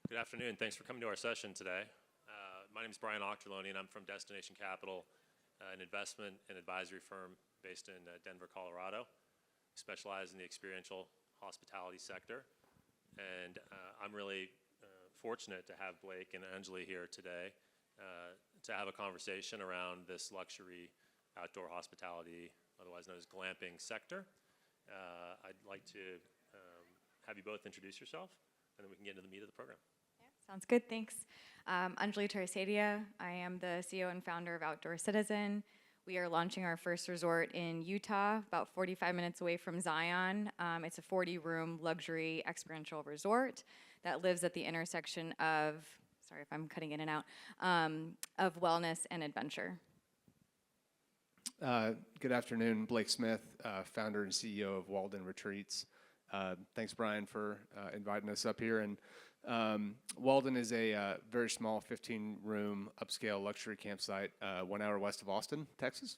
Good afternoon. Thanks for coming to our session today. My name is Brian Octorloni, and I'm from Destination Capital, an investment and advisory firm based in Denver, Colorado. We specialize in the experiential hospitality sector. And I'm really fortunate to have Blake and Anjali here today to have a conversation around this luxury outdoor hospitality, otherwise known as glamping sector. I'd like to have you both introduce yourself, and then we can get into the meat of the program. Sounds good, thanks. Anjali Tarasadia. I am the CEO and founder of Outdoor Citizen. We are launching our first resort in Utah, about 45 minutes away from Zion. It's a 40-room luxury experiential resort that lives at the intersection of, sorry if I'm cutting in and out, of wellness and adventure. Good afternoon, Blake Smith, founder and CEO of Walden Retreats. Thanks, Brian, for inviting us up here. And Walden is a very small 15-room upscale luxury campsite 1 hour west of Austin, Texas,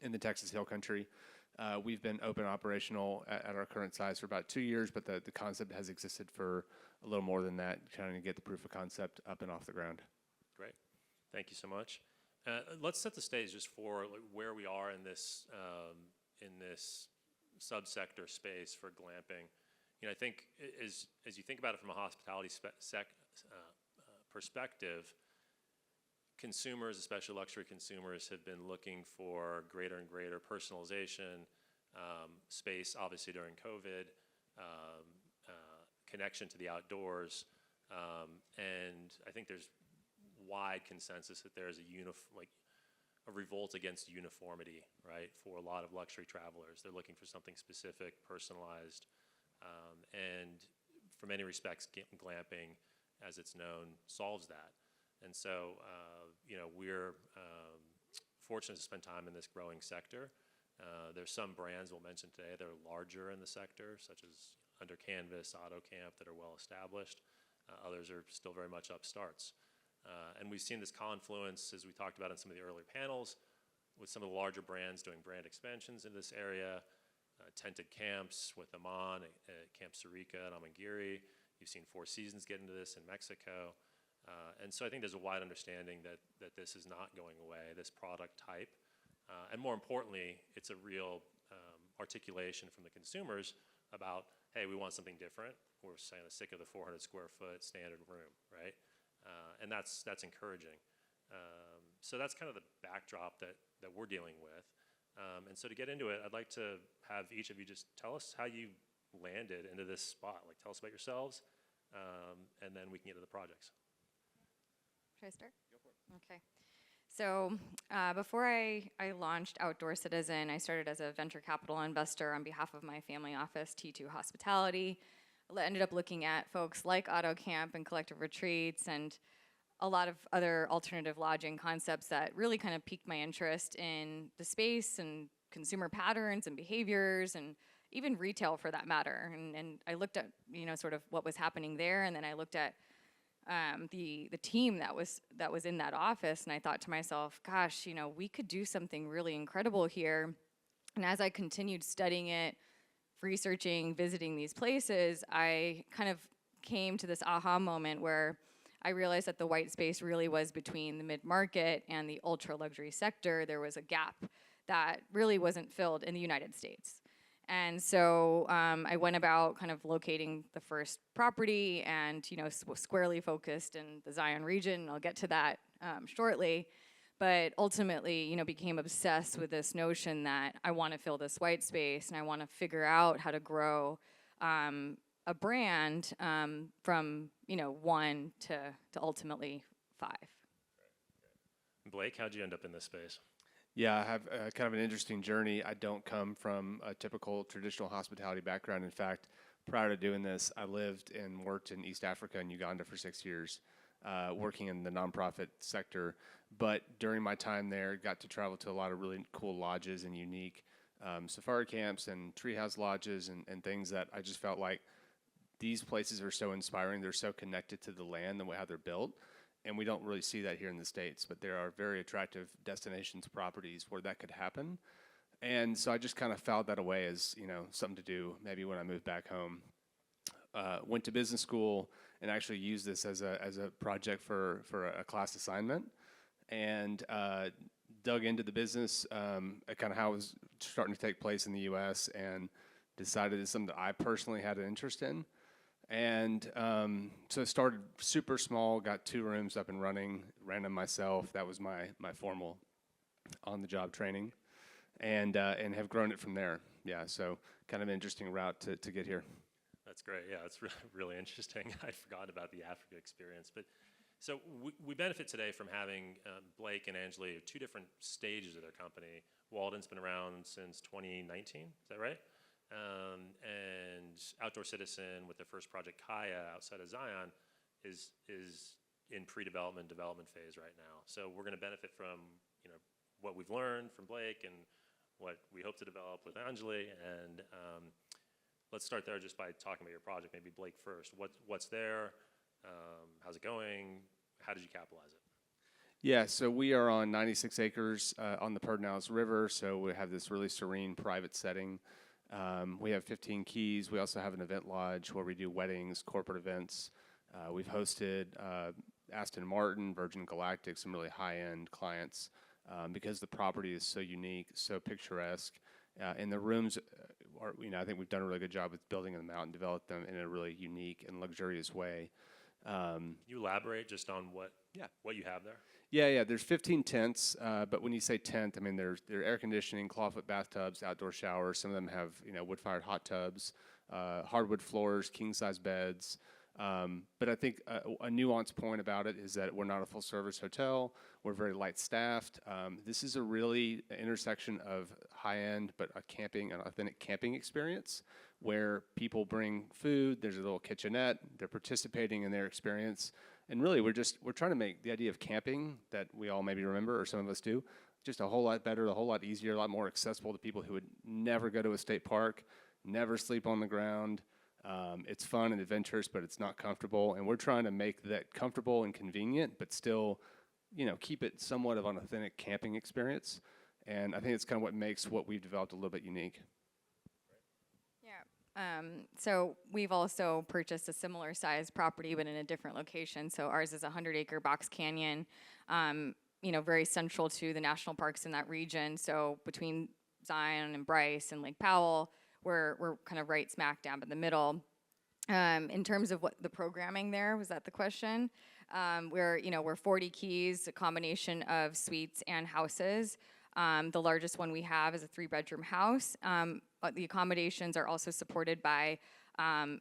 in the Texas Hill Country. We've been open operational at our current size for about 2 years, but the concept has existed for a little more than that, trying to get the proof of concept up and off the ground. Great. Thank you so much. Let's set the stage just for where we are in this subsector space for glamping. You know, I think as you think about it from a hospitality perspective, consumers, especially luxury consumers, have been looking for greater and greater personalization, space, obviously during COVID, connection to the outdoors, and I think there's wide consensus that there's a revolt against uniformity, right? For a lot of luxury travelers, they're looking for something specific, personalized, and for many respects, glamping, as it's known, solves that. And so, you know, we're fortunate to spend time in this growing sector. There's some brands we'll mention today that are larger in the sector, such as Under Canvas, AutoCamp, that are well established. Others are still very much upstarts. And we've seen this confluence, as we talked about in some of the earlier panels, with some of the larger brands doing brand expansions in this area, tented camps with Amman, Camp Sarica and Amangiri. You've seen Four Seasons get into this in Mexico. And so I think there's a wide understanding that this is not going away, this product type. And more importantly, it's a real articulation from the consumers about, hey, we want something different. We're saying sick of the 400 square foot standard room, right? And that's encouraging. So that's kind of the backdrop that we're dealing with. And so to get into it, I'd like to have each of you just tell us how you landed into this spot. Like, tell us about yourselves, and then we can get to the projects. Should I start? Go for it. Okay. So before I launched Outdoor Citizen, I started as a venture capital investor on behalf of my family office, T2 Hospitality. I ended up looking at folks like AutoCamp and Collective Retreats and a lot of other alternative lodging concepts that really kind of piqued my interest in the space and consumer patterns and behaviors and even retail for that matter. And I looked at, you know, sort of what was happening there, and then I looked at the team that was in that office, and I thought to myself, gosh, you know, we could do something really incredible here. And as I continued studying it, researching, visiting these places, I kind of came to this aha moment where I realized that the white space really was between the mid-market and the ultra-luxury sector. There was a gap that really wasn't filled in the United States. And so I went about kind of locating the first property and, you know, squarely focused in the Zion region. I'll get to that shortly. But ultimately, you know, became obsessed with this notion that I want to fill this white space and I want to figure out how to grow a brand from, you know, 1 to ultimately 5. Blake, how'd you end up in this space? Yeah, I have kind of an interesting journey. I don't come from a typical traditional hospitality background. In fact, prior to doing this, I lived and worked in East Africa and Uganda for 6 years, working in the nonprofit sector. But during my time there, got to travel to a lot of really cool lodges and unique safari camps and treehouse lodges and things that I just felt like these places are so inspiring. They're so connected to the land and how they're built. And we don't really see that here in the States, but there are very attractive destinations, properties where that could happen. And so I just kind of filed that away as, you know, something to do maybe when I moved back home. Went to business school and actually used this as a project for a class assignment, and dug into the business, kind of how it was starting to take place in the U.S., and decided it's something that I personally had an interest in. And so it started super small, got 2 rooms up and running, ran them myself. That was my formal on-the-job training, and have grown it from there. Yeah, so kind of an interesting route to get here. That's great. Yeah, it's really interesting. I forgot about the Africa experience. But so we benefit today from having Blake and Angela at 2 different stages of their company. Walden's been around since 2019. Is that right? And Outdoor Citizen with their first project, Kaya, outside of Zion, is in pre-development, development phase right now. So we're going to benefit from what we've learned from Blake and what we hope to develop with Anjali. And let's start there just by talking about your project. Maybe Blake first. What's there? How's it going? How did you capitalize it? Yeah, so we are on 96 acres on the Pedernales River. So we have this really serene private setting. We have 15 keys. We also have an event lodge where we do weddings, corporate events. We've hosted Aston Martin, Virgin Galactic, some really high-end clients because the property is so unique, so picturesque. And the rooms are, I think we've done a really good job with building them out and developed them in a really unique and luxurious way. You elaborate just on what you have there? Yeah. There's 15 tents, but when you say tent, I mean they're air conditioning, clawfoot bathtubs, outdoor showers. Some of them have wood-fired hot tubs, hardwood floors, king-size beds. But I think a nuanced point about it is that we're not a full-service hotel. We're very light-staffed. This is a really intersection of high-end but an authentic camping experience where people bring food. There's a little kitchenette. They're participating in their experience. And really, we're trying to make the idea of camping that we all maybe remember, or some of us do, just a whole lot better, a whole lot easier, a lot more accessible to people who would never go to a state park, never sleep on the ground. It's fun and adventurous, but it's not comfortable. And we're trying to make that comfortable and convenient, but still, keep it somewhat of an authentic camping experience. And I think it's kind of what makes what we've developed a little bit unique. So we've also purchased a similar size property, but in a different location. So ours is a 100-acre box canyon, very central to the national parks in that region. So between Zion and Bryce and Lake Powell, we're kind of right smack dab in the middle. In terms of what the programming there, was that the question? We're 40 keys, a combination of suites and houses. The largest one we have is a 3-bedroom house. The accommodations are also supported by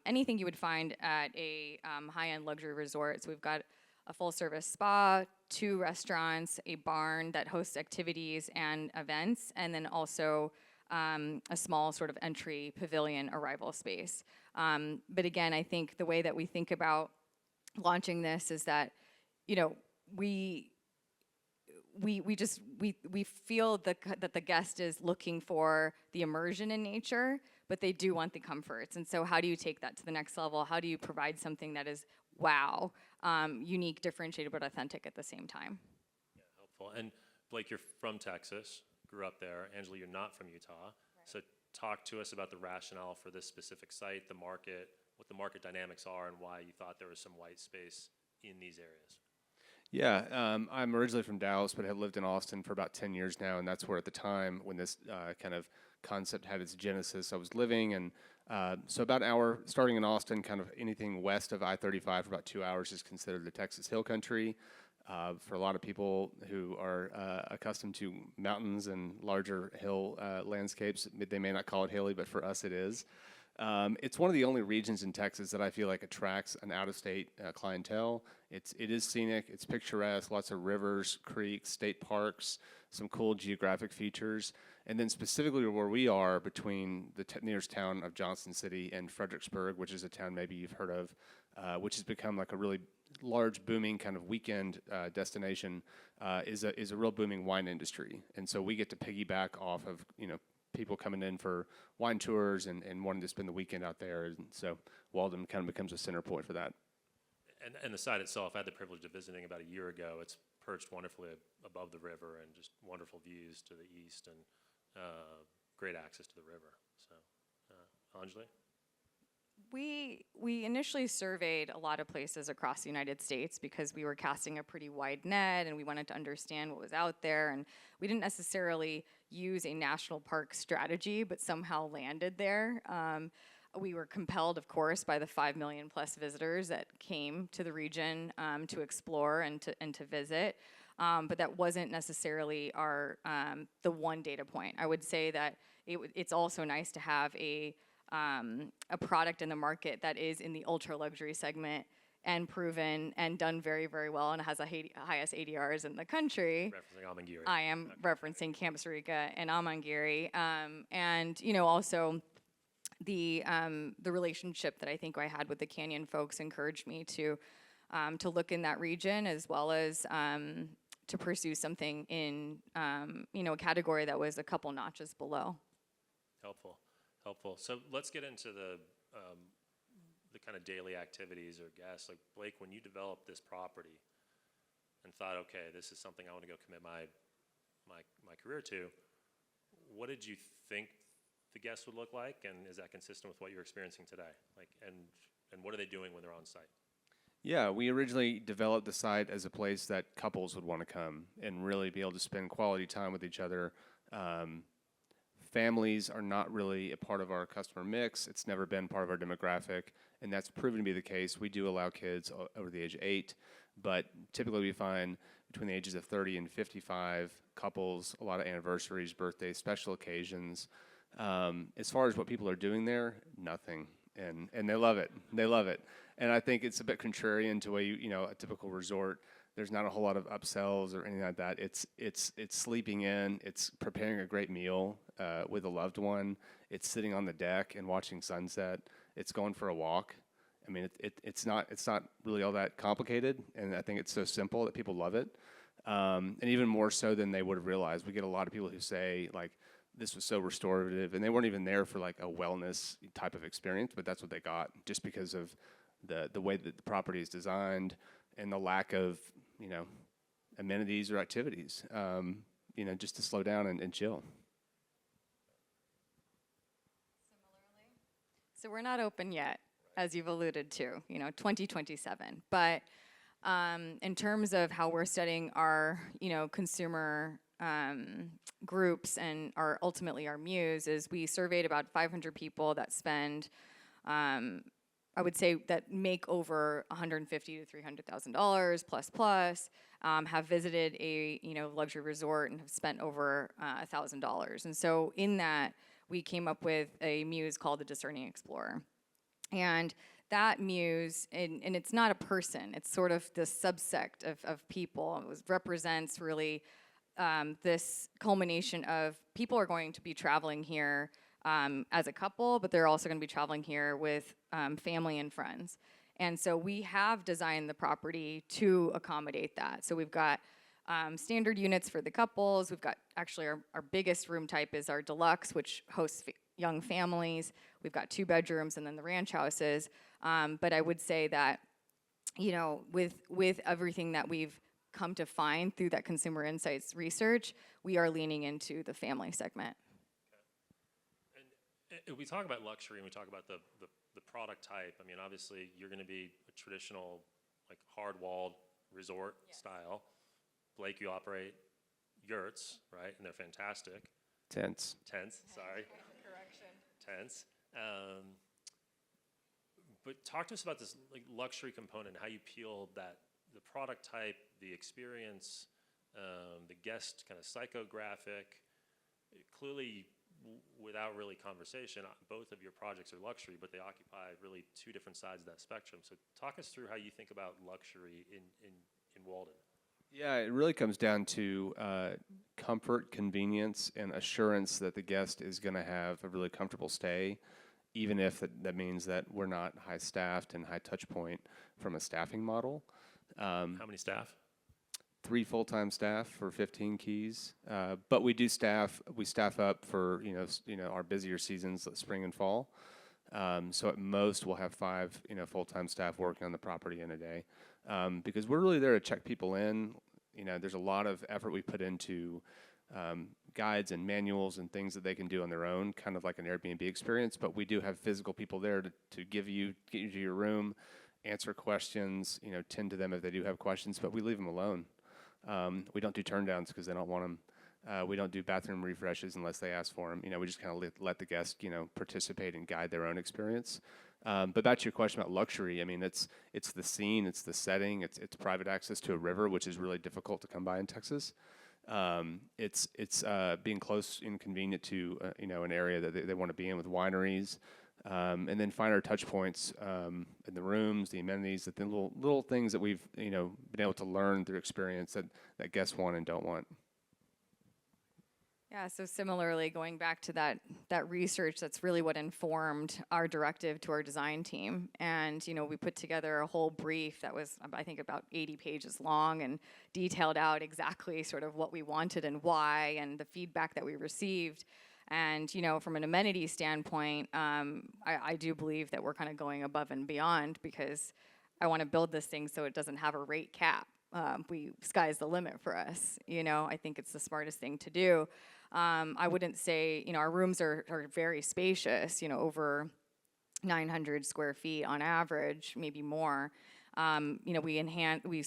anything you would find at a high-end luxury resort. So we've got a full-service spa, 2 restaurants, a barn that hosts activities and events, and then also a small sort of entry pavilion arrival space. But again, I think the way that we think about launching this is that, we feel that the guest is looking for the immersion in nature, but they do want the comforts. And so how do you take that to the next level? How do you provide something that is unique, differentiated, but authentic at the same time? Yeah, helpful. And Blake, you're from Texas, grew up there. Angela, you're not from Utah. Right. So talk to us about the rationale for this specific site, the market, what the market dynamics are, and why you thought there was some white space in these areas. Yeah, I'm originally from Dallas, but have lived in Austin for about 10 years now, and that's where at the time when this kind of concept had its genesis, I was living. And so about an hour, starting in Austin, kind of anything west of I-35 for about 2 hours is considered the Texas Hill Country. For a lot of people who are accustomed to mountains and larger hill landscapes, they may not call it hilly, but for us it is. It's one of the only regions in Texas that I feel like attracts an out-of-state clientele. It is scenic, it's picturesque, lots of rivers, creeks, state parks, some cool geographic features. And then specifically where we are between the nearest town of Johnson City and Fredericksburg, which is a town maybe you've heard of, which has become like a really large, booming kind of weekend destination, is a real booming wine industry. And so we get to piggyback off of, people coming in for wine tours and wanting to spend the weekend out there. And so Walden kind of becomes a center point for that. And the site itself, I had the privilege of visiting about a year ago. It's perched wonderfully above the river and just wonderful views to the east and great access to the river. So, Anjali? We initially surveyed a lot of places across the United States because we were casting a pretty wide net and we wanted to understand what was out there, and we didn't necessarily use a national park strategy, but somehow landed there. We were compelled, of course, by the 5 million plus visitors that came to the region to explore and to visit. But that wasn't necessarily our the one data point. I would say that it's also nice to have a product in the market that is in the ultra luxury segment and proven and done very, very well and has the highest ADRs in the country. Referencing Amangiri. I am referencing Camp Sarika and Amangiri. And, you know, also the relationship that I think I had with the Canyon folks encouraged me to look in that region, as well as to pursue something in, you know, a category that was a couple notches below. Helpful. So let's get into the kind of daily activities or guests. Like Blake, when you developed this property and thought, okay, this is something I want to go commit my career to, what did you think the guests would look like, and is that consistent with what you're experiencing today? Like, and what are they doing when they're on site? Yeah, we originally developed the site as a place that couples would want to come and really be able to spend quality time with each other. Families are not really a part of our customer mix. It's never been part of our demographic, and that's proven to be the case. We do allow kids over the age of 8, but typically we find between the ages of 30 and 55 couples, a lot of anniversaries, birthdays, special occasions. As far as what people are doing there, nothing, and they love it. They love it, and I think it's a bit contrarian to a typical resort. There's not a whole lot of upsells or anything like that. It's sleeping in. It's preparing a great meal with a loved one. It's sitting on the deck and watching sunset. It's going for a walk. I mean, it's not really all that complicated, and I think it's so simple that people love it, and even more so than they would have realized. We get a lot of people who say, like, this was so restorative, and they weren't even there for like a wellness type of experience, but that's what they got just because of the way that the property is designed and the lack of, you know, amenities or activities, you know, just to slow down and chill. Similarly, so we're not open yet, as you've alluded to, you know, 2027. But in terms of how we're studying our, you know, consumer groups and ultimately our muse, is we surveyed about 500 people that spend, I would say that make over $150,000 to $300,000 plus, have visited a, you know, luxury resort and have spent over $1,000. And so in that, we came up with a muse called the Discerning Explorer. And that muse, and it's not a person, it's sort of the subsect of people. It represents really this culmination of people are going to be traveling here as a couple, but they're also going to be traveling here with family and friends. And so we have designed the property to accommodate that. So we've got standard units for the couples. We've got actually our biggest room type is our deluxe, which hosts young families. We've got 2 bedrooms and then the ranch houses. But I would say that, you know, with everything that we've come to find through that consumer insights research, we are leaning into the family segment. And we talk about luxury and we talk about the product type. I mean, obviously, you're going to be a traditional, like, hard-walled resort style. Blake, you operate yurts, right? And they're fantastic. Tents, sorry. Correction. Tents. But talk to us about this, like, luxury component, how you peel that, the product type, the experience, the guest kind of psychographic. Clearly, without really conversation, both of your projects are luxury, but they occupy really 2 different sides of that spectrum. So talk us through how you think about luxury in Walden. Yeah, it really comes down to comfort, convenience, and assurance that the guest is going to have a really comfortable stay, even if that means that we're not high-staffed and high-touch point from a staffing model. How many staff? 3 full-time staff for 15 keys, but we staff up for our busier seasons, like spring and fall. So at most we'll have 5 full-time staff working on the property in a day, because we're really there to check people in. You know, there's a lot of effort we put into guides and manuals and things that they can do on their own, kind of like an Airbnb experience. But we do have physical people there to get you to your room, answer questions, tend to them if they do have questions, but we leave them alone. We don't do turndowns because they don't want them. We don't do bathroom refreshes unless they ask for them. We just kind of let the guests, participate and guide their own experience. But back to your question about luxury, I mean, it's the scene, it's the setting, it's private access to a river, which is really difficult to come by in Texas. It's being close and convenient to an area that they want to be in with wineries, and then find our touch points in the rooms, the amenities, the little things that we've been able to learn through experience that guests want and don't want. Yeah, so similarly, going back to that research, that's really what informed our directive to our design team. And, we put together a whole brief that was, I think, about 80 pages long and detailed out exactly sort of what we wanted and why and the feedback that we received. And, from an amenity standpoint, I do believe that we're kind of going above and beyond because I want to build this thing so it doesn't have a rate cap. Sky's the limit for us. I think it's the smartest thing to do. I wouldn't say, our rooms are very spacious, over 900 square feet on average, maybe more. We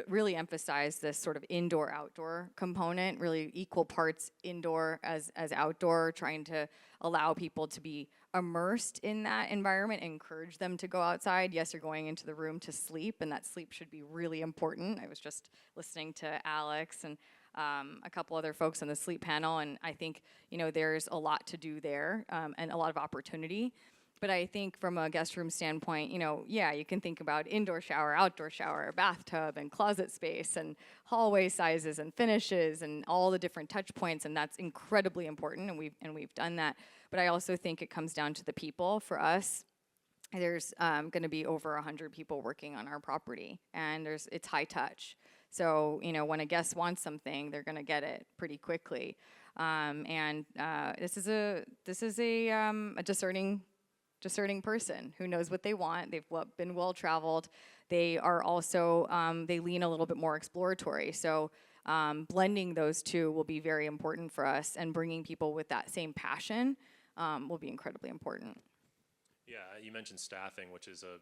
really emphasize this sort of indoor-outdoor component, really equal parts indoor as outdoor, trying to allow people to be immersed in that environment, encourage them to go outside. Yes, you're going into the room to sleep, and that sleep should be really important. I was just listening to Alex and a couple other folks on the sleep panel, and I think, there's a lot to do there and a lot of opportunity. But I think from a guest room standpoint, you can think about indoor shower, outdoor shower, bathtub, and closet space, and hallway sizes and finishes, and all the different touch points, and that's incredibly important, and we've done that. But I also think it comes down to the people. For us, there's going to be over 100 people working on our property, and it's high touch. So when a guest wants something, they're going to get it pretty quickly. This is a discerning person who knows what they want. They've been well traveled. They are also they lean a little bit more exploratory. So blending those two will be very important for us, and bringing people with that same passion will be incredibly important. Yeah, you mentioned staffing, which is a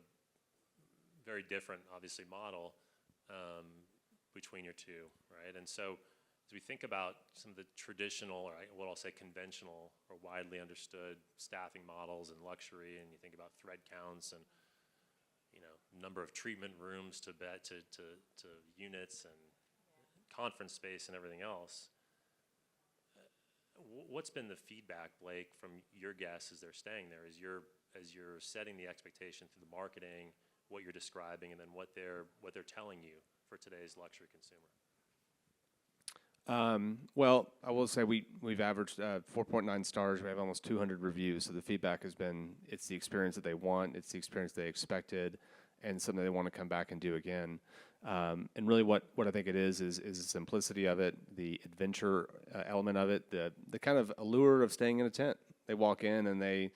very different, obviously, model between your two, right? And so as we think about some of the traditional, or what I'll say conventional or widely understood staffing models in luxury, and you think about thread counts and number of treatment rooms to units and conference space and everything else, what's been the feedback, Blake, from your guests as they're staying there, as you're setting the expectation through the marketing, what you're describing, and then what they're telling you for today's luxury consumer? Well, I will say we've averaged 4.9 stars. We have almost 200 reviews. So the feedback has been, it's the experience that they want, it's the experience they expected, and something they want to come back and do again. And really what I think it is the simplicity of it, the adventure element of it, the kind of allure of staying in a tent. They walk in and I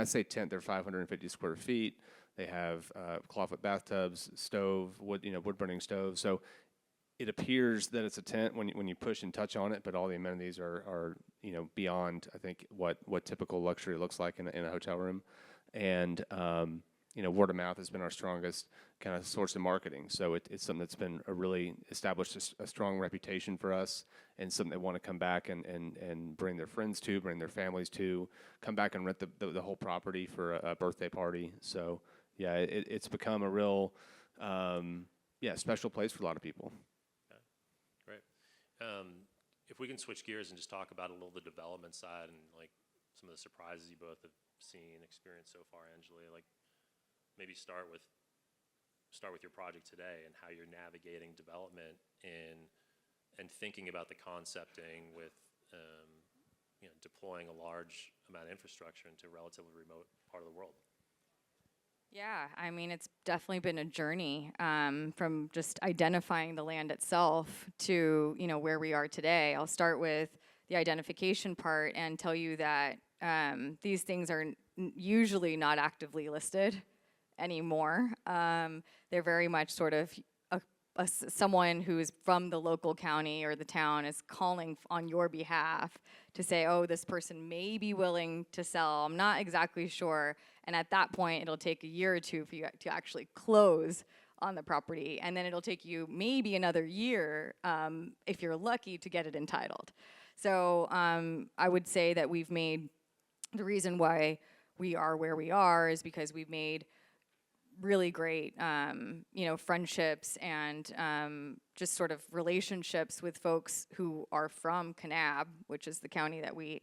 say tent, they're 550 square feet. They have clawfoot bathtubs, stove, wood burning stove. So it appears that it's a tent when you push and touch on it, but all the amenities are beyond, I think, what typical luxury looks like in a hotel room. And word of mouth has been our strongest kind of source of marketing. So it's something that's been really established a strong reputation for us, and something they want to come back and bring their friends to, bring their families to, come back and rent the whole property for a birthday party. So yeah, it's become a real special place for a lot of people. If we can switch gears and just talk about a little the development side and like some of the surprises you both have seen, experienced so far, Angela, like maybe start with your project today and how you're navigating development and thinking about the concepting with deploying a large amount of infrastructure into a relatively remote part of the world. Yeah, I mean, it's definitely been a journey from just identifying the land itself to, where we are today. I'll start with the identification part and tell you that these things are usually not actively listed anymore. They're very much sort of someone who's from the local county or the town is calling on your behalf to say, oh, this person may be willing to sell. I'm not exactly sure. And at that point, it'll take a year or two for you to actually close on the property. And then it'll take you maybe another year, if you're lucky, to get it entitled. So I would say that we've made, the reason why we are where we are is because we've made really great, friendships and just sort of relationships with folks who are from Kanab, which is the county that we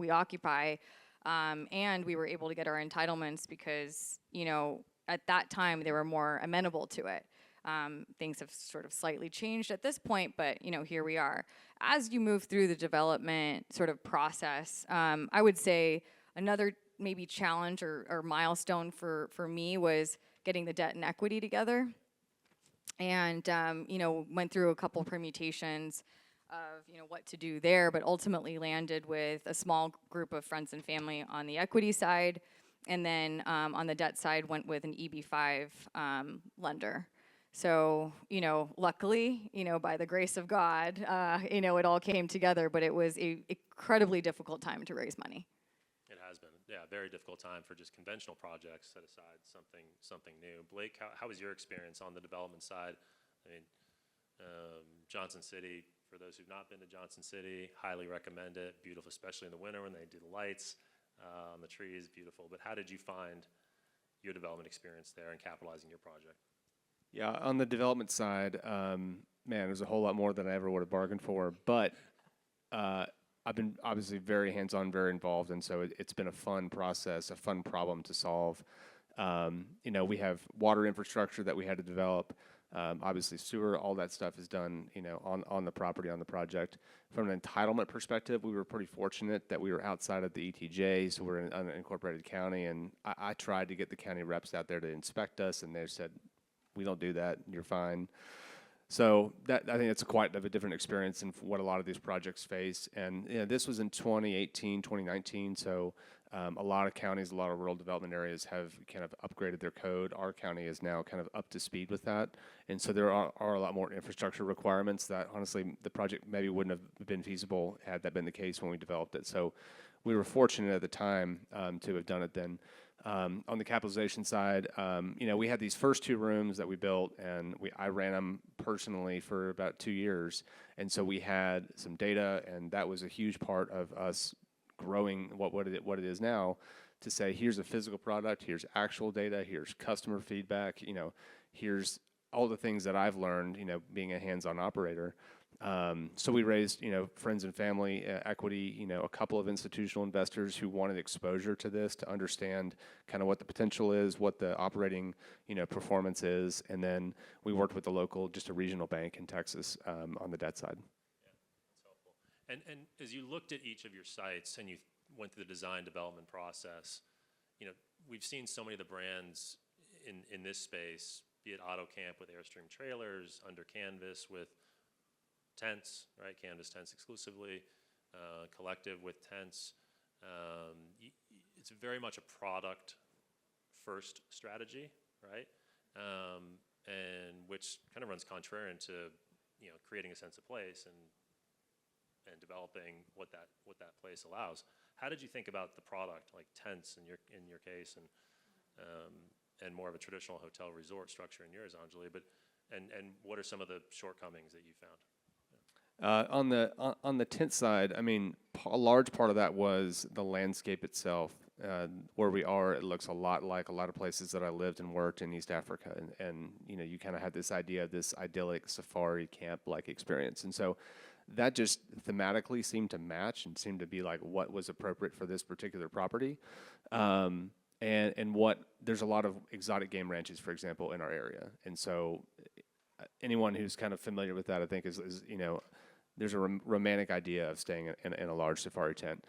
occupy, and we were able to get our entitlements because, at that time they were more amenable to it. Things have sort of slightly changed at this point, but here we are. As you move through the development sort of process, I would say another maybe challenge or milestone for me was getting the debt and equity together, and went through a couple permutations of what to do there, but ultimately landed with a small group of friends and family on the equity side, and then on the debt side went with an EB5 lender. So luckily, by the grace of God, it all came together, but it was a incredibly difficult time to raise money. It has been, yeah, a very difficult time for just conventional projects, set aside something new. Blake, how was your experience on the development side? I mean, Johnson City, for those who've not been to Johnson City, highly recommend it. Beautiful, especially in the winter when they do the lights on the trees, beautiful. But how did you find your development experience there and capitalizing your project? Yeah, on the development side, man, there's a whole lot more than I ever would have bargained for. But I've been obviously very hands-on, very involved, and so it's been a fun process, a fun problem to solve. We have water infrastructure that we had to develop. Obviously, sewer, all that stuff is done, on the property, on the project. From an entitlement perspective, we were pretty fortunate that we were outside of the ETJ, so we're in an unincorporated county, and I tried to get the county reps out there to inspect us, and they said, we don't do that, you're fine. So I think it's quite a different experience than what a lot of these projects face. And this was in 2018, 2019, so a lot of counties, a lot of rural development areas have kind of upgraded their code. Our county is now kind of up to speed with that. And so there are a lot more infrastructure requirements that, honestly, the project maybe wouldn't have been feasible had that been the case when we developed it. So we were fortunate at the time to have done it then. On the capitalization side, we had these first 2 rooms that we built, and I ran them personally for about 2 years. And so we had some data, and that was a huge part of us growing what it is now, to say, here's a physical product, here's actual data, here's customer feedback, here's all the things that I've learned, being a hands-on operator. So we raised, friends and family equity, a couple of institutional investors who wanted exposure to this to understand kind of what the potential is, what the operating, performance is, and then we worked with just a regional bank in Texas on the debt side. Yeah, that's helpful. And as you looked at each of your sites and you went through the design development process, we've seen so many of the brands in this space, be it AutoCamp with Airstream trailers, Under Canvas with tents, right? Canvas tents exclusively, Collective with tents. It's very much a product-first strategy, right? And which kind of runs contrary to, creating a sense of place and developing what that place allows. How did you think about the product, like tents in your case, and more of a traditional hotel resort structure in yours, Anjali? But and what are some of the shortcomings that you found? On the tent side, I mean, a large part of that was the landscape itself. Where we are, it looks a lot like a lot of places that I lived and worked in East Africa, and you kind of had this idea of this idyllic safari camp-like experience, and so that just thematically seemed to match and seemed to be like what was appropriate for this particular property. And what there's a lot of exotic game ranches, for example, in our area, and so anyone who's kind of familiar with that, I think, is there's a romantic idea of staying in a large safari tent.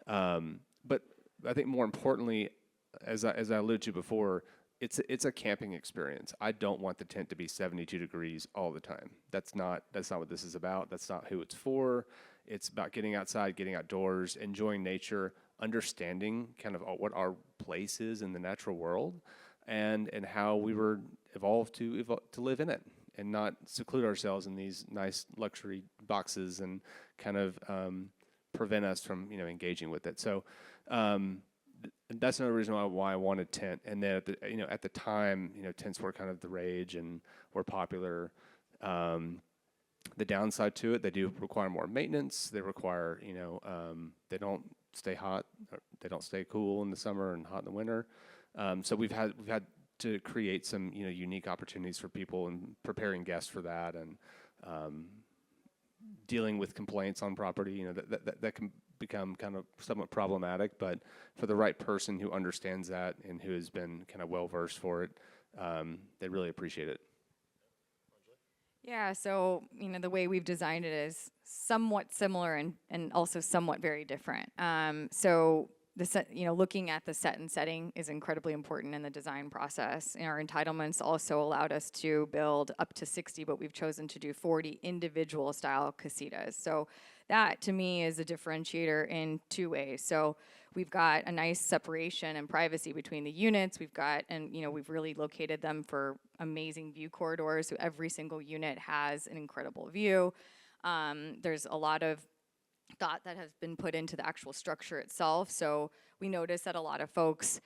But I think more importantly, as I alluded to before, it's a camping experience. I don't want the tent to be 72 degrees all the time. That's not what this is about. That's not who it's for. It's about getting outside, getting outdoors, enjoying nature, understanding kind of what our place is in the natural world, and how we were evolved to live in it. and not seclude ourselves in these nice luxury boxes and kind of prevent us from engaging with it. So that's another reason why I wanted tent. And then at the time, tents were kind of the rage and were popular. The downside to it, they do require more maintenance. They require, they don't stay hot, or they don't stay cool in the summer and hot in the winter. So we've had to create some, unique opportunities for people and preparing guests for that, and dealing with complaints on property. That can become kind of somewhat problematic, but for the right person who understands that and who has been kind of well versed for it, they really appreciate it. Yeah, so the way we've designed it is somewhat similar and also somewhat very different. So the set, looking at the set and setting is incredibly important in the design process. And our entitlements also allowed us to build up to 60, but we've chosen to do 40 individual style casitas. So that to me is a differentiator in two ways. So we've got a nice separation and privacy between the units. We've got, and we've really located them for amazing view corridors. So every single unit has an incredible view. There's a lot of thought that has been put into the actual structure itself. So we notice that a lot of folks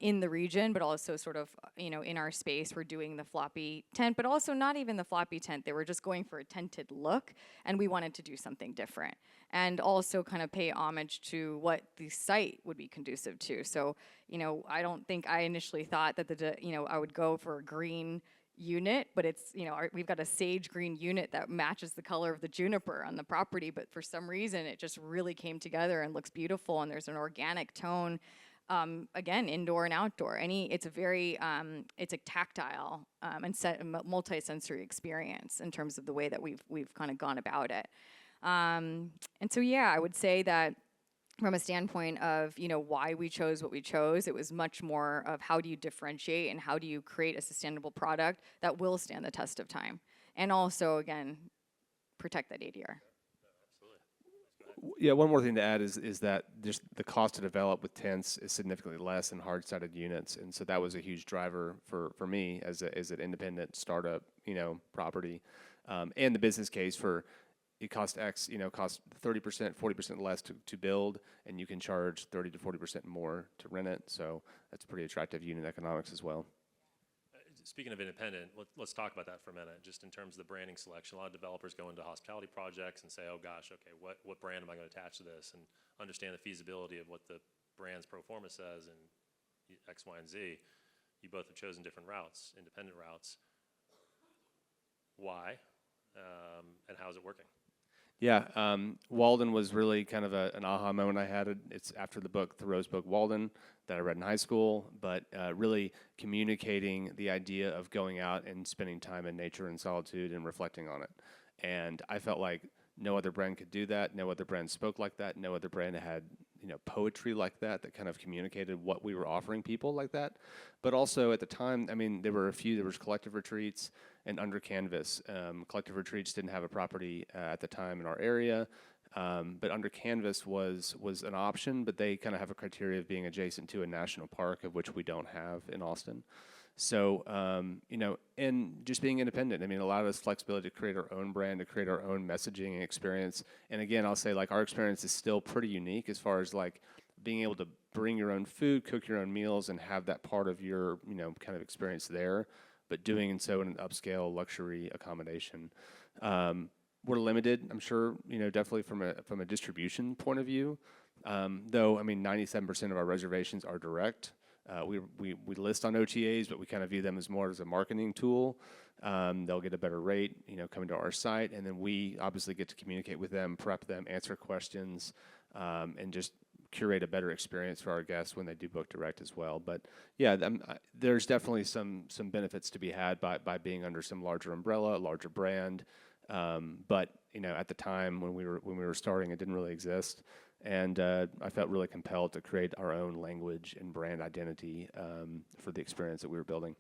in the region, but also sort of, in our space, were doing the floppy tent, but also not even the floppy tent. They were just going for a tented look, and we wanted to do something different. And also kind of pay homage to what the site would be conducive to. So, I don't think I initially thought that I would go for a green unit, but it's, we've got a sage green unit that matches the color of the juniper on the property, but for some reason it just really came together and looks beautiful, and there's an organic tone, again, indoor and outdoor. It's a very, it's a tactile and multi-sensory experience in terms of the way that we've kind of gone about it. And so, yeah, I would say that from a standpoint of, why we chose what we chose, it was much more of how do you differentiate and how do you create a sustainable product that will stand the test of time. And also, again, protect that ADR. Yeah, one more thing to add is that just the cost to develop with tents is significantly less than hard-sided units, and so that was a huge driver for me as an independent startup, property, and the business case for it cost X, cost 30%, 40% less to build, and you can charge 30 to 40% more to rent it. So that's pretty attractive unit economics as well. Speaking of independent, let's talk about that for a minute, just in terms of the branding selection. A lot of developers go into hospitality projects and say, oh gosh, okay, what brand am I going to attach to this? And understand the feasibility of what the brand's pro forma says and X, Y, and Z. You both have chosen different routes, independent routes. Why? And how is it working? Yeah, Walden was really kind of an aha moment I had. It's after the Thoreau's book, Walden, that I read in high school, but really communicating the idea of going out and spending time in nature and solitude and reflecting on it. And I felt like no other brand could do that. No other brand spoke like that. No other brand had poetry like that kind of communicated what we were offering people like that. But also at the time, there were there was collective retreats and under canvas. Collective retreats didn't have a property at the time in our area, but under canvas was an option, but they kind of have a criteria of being adjacent to a national park, of which we don't have in Austin. So, and just being independent, allowed us flexibility to create our own brand, to create our own messaging and experience. And again, I'll say our experience is still pretty unique as far as being able to bring your own food, cook your own meals, and have that part of your, kind of experience there, but doing so in an upscale luxury accommodation. We're limited, I'm sure, definitely from a distribution point of view. Though, 97% of our reservations are direct. We list on OTAs, but we kind of view them as more as a marketing tool. They'll get a better rate, coming to our site, and then we obviously get to communicate with them, prep them, answer questions, and just curate a better experience for our guests when they do book direct as well. But yeah, there's definitely some benefits to be had by being under some larger umbrella, a larger brand. But at the time when we were starting, it didn't really exist. And I felt really compelled to create our own language and brand identity for the experience that we were building.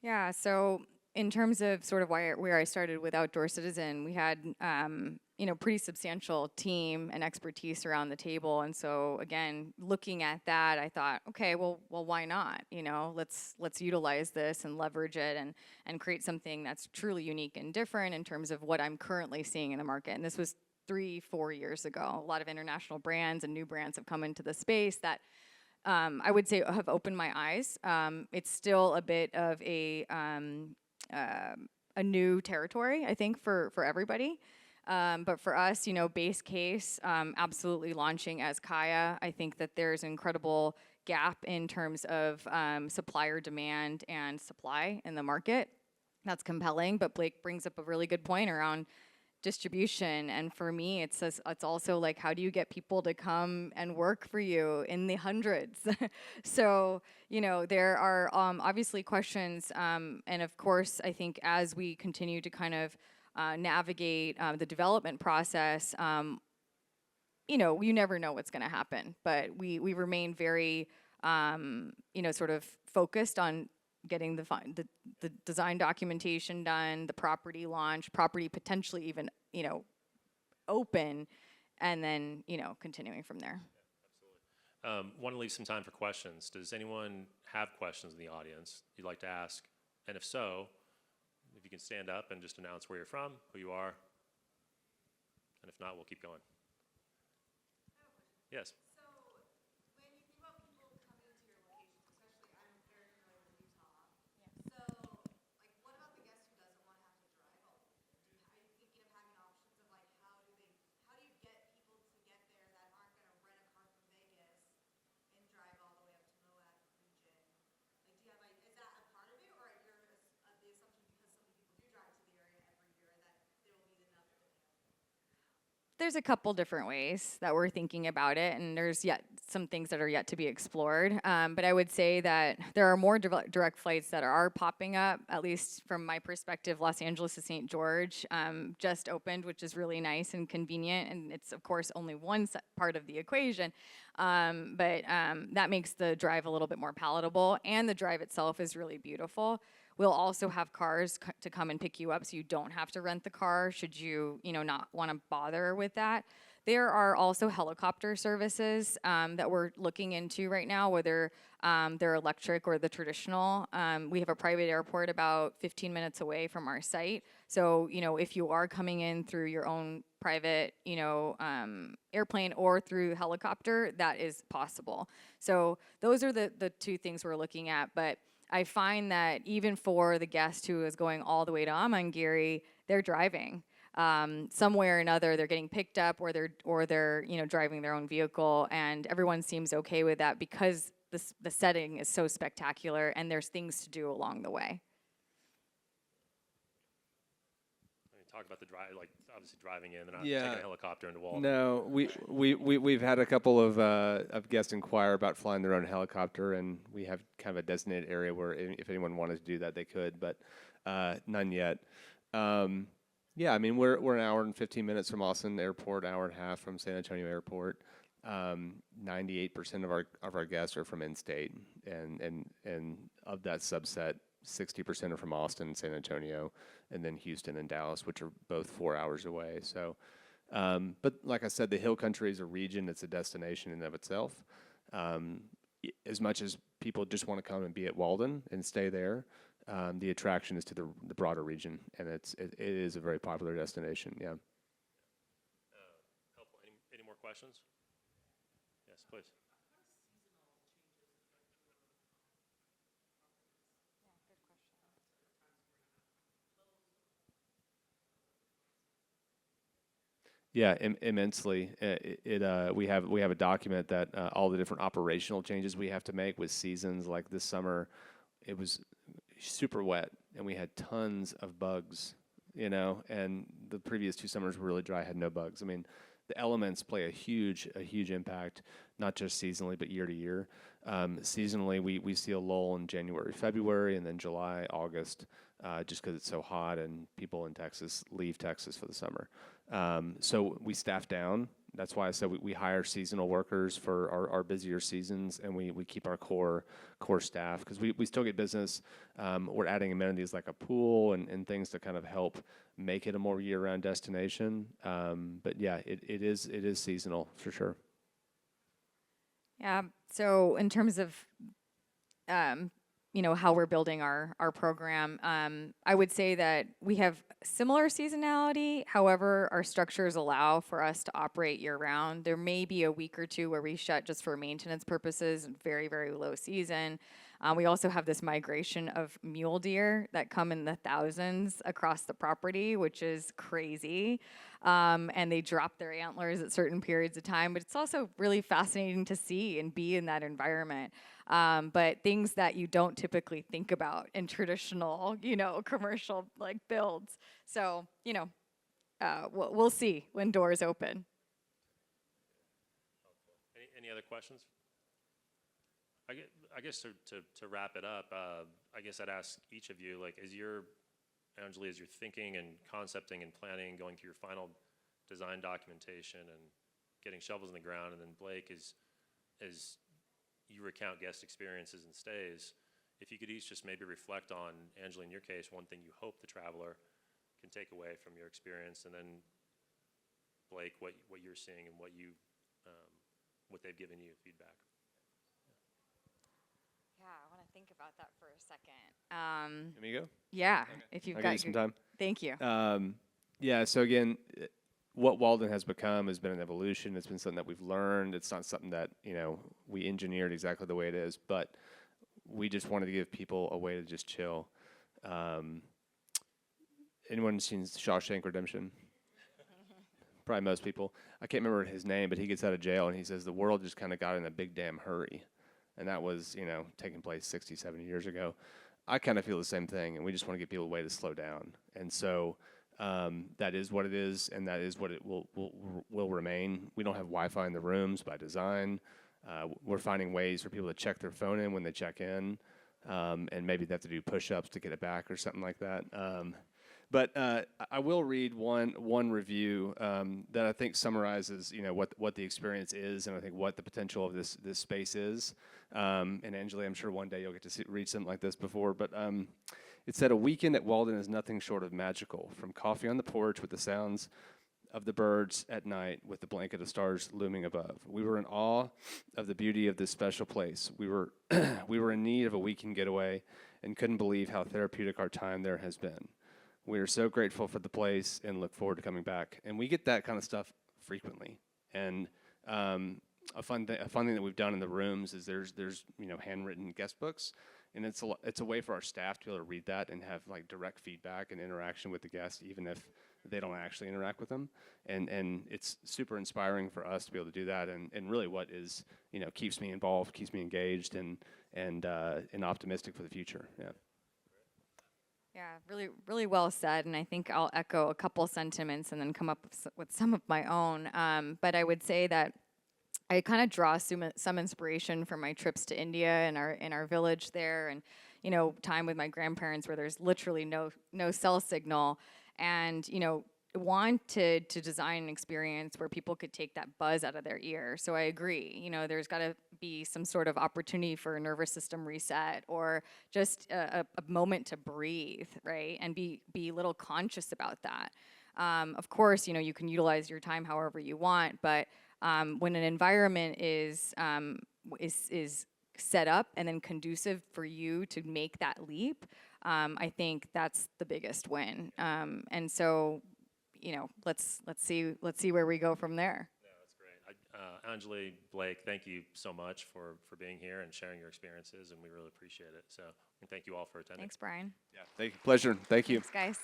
Yeah, so in terms of sort of where I started with Outdoor Citizen, we had pretty substantial team and expertise around the table, and so again, looking at that, I thought, okay, well, why not? Let's utilize this and leverage it and create something that's truly unique and different in terms of what I'm currently seeing in the market. And this was 3-4 years ago. A lot of international brands and new brands have come into the space that I would say have opened my eyes. It's still a bit of a new territory, I think, for everybody. But for us, base case, absolutely launching as Kaya. I think that there's an incredible gap in terms of supplier demand and supply in the market. That's compelling, but Blake brings up a really good point around distribution, and for me it's also like, how do you get people to come and work for you in the hundreds? So there are obviously questions, and of course I think as we continue to kind of navigate the development process, you never know what's going to happen, but we remain very sort of focused on getting the design documentation done, the property launch, property potentially even, open, and then, continuing from there. Absolutely. Want to leave some time for questions. Does anyone have questions in the audience you'd like to ask? And if so, if you can stand up and just announce where you're from, who you are, and if not, we'll keep going. Yes. There's a couple different ways that we're thinking about it, and there's yet some things that are yet to be explored. But I would say that there are more direct flights that are popping up, at least from my perspective. Los Angeles to St. George just opened, which is really nice and convenient, and it's, of course, only one part of the equation. But that makes the drive a little bit more palatable, and the drive itself is really beautiful. We'll also have cars to come and pick you up, so you don't have to rent the car should you, not want to bother with that. There are also helicopter services that we're looking into right now, whether they're electric or the traditional. We have a private airport about 15 minutes away from our site. So, if you are coming in through your own private, airplane or through helicopter, that is possible. So those are the two things we're looking at. But I find that even for the guest who is going all the way to Amangiri, they're driving. Some way or another, they're getting picked up, or they're driving their own vehicle, and everyone seems okay with that because the setting is so spectacular, and there's things to do along the way. Talk about the drive, like obviously driving in and not taking a helicopter into Walden. No, we've had a couple of guests inquire about flying their own helicopter, and we have kind of a designated area where if anyone wanted to do that, they could, but none yet. Yeah, I mean we're an hour and 15 minutes from Austin Airport, hour and a half from San Antonio Airport. 98% of our guests are from in-state, and of that subset, 60% are from Austin and San Antonio, and then Houston and Dallas, which are both 4 hours away. So, but like I said, the Hill Country is a region; it's a destination in and of itself. As much as people just want to come and be at Walden and stay there, the attraction is to the broader region, and it is a very popular destination. Yeah. Helpful. Any more questions? Yes, please. Yeah, immensely. We have a document that all the different operational changes we have to make with seasons. Like this summer, it was super wet, and we had tons of bugs. And the previous 2 summers were really dry, had no bugs. I mean, the elements play a huge impact, not just seasonally, but year to year. Seasonally, we see a lull in January, February, and then July, August, just because it's so hot and people in Texas leave Texas for the summer. So we staff down That's why I said we hire seasonal workers for our busier seasons, and we keep our core staff, because we still get business. We're adding amenities like a pool and things to kind of help make it a more year-round destination. But yeah, it is seasonal for sure. Yeah. So in terms of, how we're building our program, I would say that we have similar seasonality. However, our structures allow for us to operate year round. There may be a week or two where we shut just for maintenance purposes, very, very low season. We also have this migration of mule deer that come in the thousands across the property, which is crazy. And they drop their antlers at certain periods of time, but it's also really fascinating to see and be in that environment. But things that you don't typically think about in traditional, commercial like builds. So, we'll see when doors open. Any other questions? I guess to wrap it up, I guess I'd ask each of you, like, Anjali, as you're thinking and concepting and planning, going through your final design documentation and getting shovels in the ground, and then Blake, as you recount guest experiences and stays, if you could each just maybe reflect on, Anjali, in your case, one thing you hope the traveler can take away from your experience, and then Blake, what you're seeing and what they've given you feedback. Yeah, I want to think about that for a second. Let me go? Yeah, Okay. if you've I'll got give you some time. Thank you. Yeah, so again, what Walden has become has been an evolution. It's been something that we've learned. It's not something that, we engineered exactly the way it is, but we just wanted to give people a way to just chill. Anyone seen Shawshank Redemption? Probably most people. I can't remember his name, but he gets out of jail and he says the world just kind of got in a big damn hurry. And that was, taking place 60, 70 years ago. I kind of feel the same thing, and we just want to give people a way to slow down. And so that is what it is, and that is what it will remain. We don't have Wi-Fi in the rooms by design. We're finding ways for people to check their phone in when they check in, and maybe they have to do push-ups to get it back or something like that. But I will read one review that I think summarizes, what the experience is, and I think what the potential of this space is. And Anjali, I'm sure one day you'll get to read something like this before. But it said, "A weekend at Walden is nothing short of magical. From coffee on the porch with the sounds of the birds at night, with the blanket of stars looming above. We were in awe of the beauty of this special place. We were in need of a weekend getaway, and couldn't believe how therapeutic our time there has been. We are so grateful for the place and look forward to coming back." And we get that kind of stuff frequently. And a fun thing that we've done in the rooms is there's handwritten guest books, and it's a way for our staff to be able to read that and have like direct feedback and interaction with the guests, even if they don't actually interact with them. And it's super inspiring for us to be able to do that. And really, what is keeps me involved, keeps me engaged, and optimistic for the future. Yeah. Yeah, really, really well said. And I think I'll echo a couple sentiments and then come up with some of my own. But I would say that I kind of draw some inspiration from my trips to India and our village there, and time with my grandparents where there's literally no cell signal, and wanted to design an experience where people could take that buzz out of their ear. So I agree. There's got to be some sort of opportunity for a nervous system reset, or just a moment to breathe, right? And be a little conscious about that. Of course, you can utilize your time however you want, but when an environment is set up and then conducive for you to make that leap, I think that's the biggest win. And so, let's see where we go from there. Yeah, that's great. Anjali, Blake, thank you so much for being here and sharing your experiences, and we really appreciate it. So, and thank you all for attending. Thanks, Brian. Yeah. Thank you. Pleasure. Thank you. Thanks, guys.